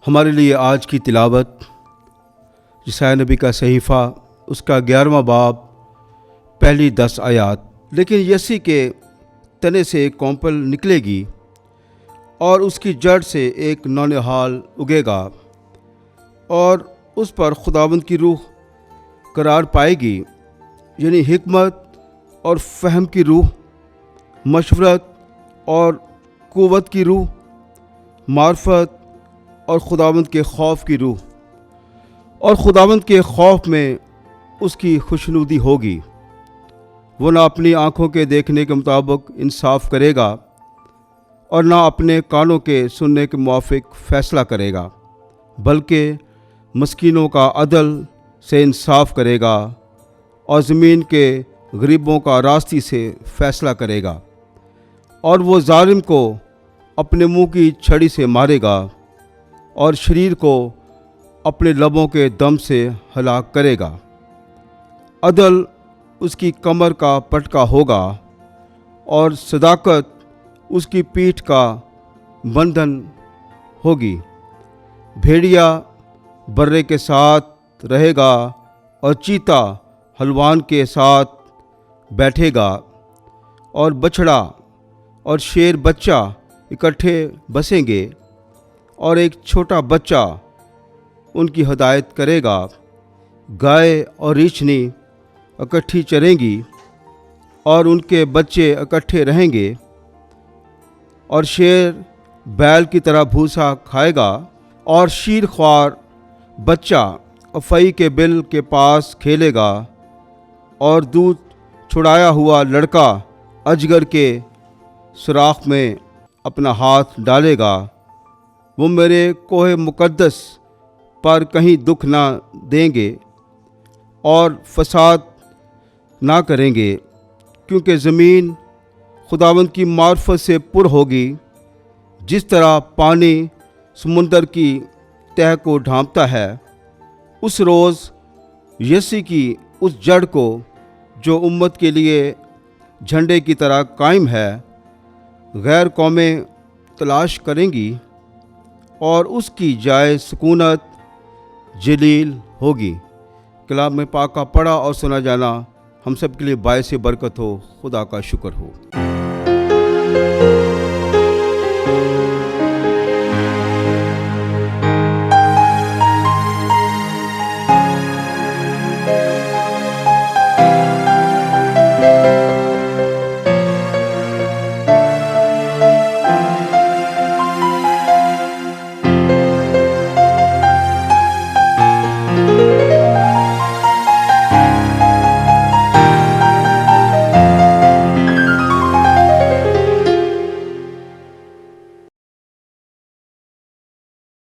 हमारे लिए आज की तिलावत यशायाह नबी का सहीफ़ा उसका 11वां बाब पहली 10 आयात। लेकिन यसी के तने से एक कौंपल निकलेगी और उसकी जड़ से एक नौनिहाल उगेगा और उस पर खुदावंद की रूह करार पाएगी, यानी हिकमत और फ़हम की रूह, मशवरत और कुव्वत की रूह, मार्फत और खुदावंद के खौफ की रूह। और खुदावंद के खौफ में उसकी खुशनुदी होगी। वो ना अपनी आँखों के देखने के मुताबिक इंसाफ करेगा और ना अपने कानों के सुनने के मुआफिक फ़ैसला करेगा, बल्कि मस्कीनों का अदल से इंसाफ करेगा और ज़मीन के गरीबों का रास्ती से फ़ैसला करेगा। और वो जालिम को अपने मुंह की छड़ी से मारेगा और शरीर को अपने लबों के दम से हलाक करेगा। अदल उसकी कमर का पटका होगा और सदाकत उसकी पीठ का बंधन होगी। भेड़िया बर्रे के साथ रहेगा और चीता हलवान के साथ बैठेगा और बछड़ा और शेर बच्चा इकट्ठे बसेंगे और एक छोटा बच्चा उनकी हिदायत करेगा। गाय और रीछनी इकट्ठी चरेंगी और उनके बच्चे इकट्ठे रहेंगे और शेर बैल की तरह भूसा खाएगा और शीरख्वार बच्चा अफई के बिल के पास खेलेगा और दूध छुड़ाया हुआ लड़का अजगर के सुराख में अपना हाथ डालेगा। वो मेरे कोहे मुकद्दस पर कहीं दुख ना देंगे और फसाद ना करेंगे, क्योंकि ज़मीन खुदावंद की मार्फत से पुर होगी। जिस तरह पानी समुंदर की तह को ढांपता है, उस रोज़ यसी की उस जड़ को जो उम्मत के लिए झंडे की तरह कायम है, गैर कौमें तलाश करेंगी और उसकी जाए सुकूनत जलील होगी। कलाम में पाक का पढ़ा और सुना जाना हम सब के लिए बायस बरकत हो। खुदा का शुक्र हो।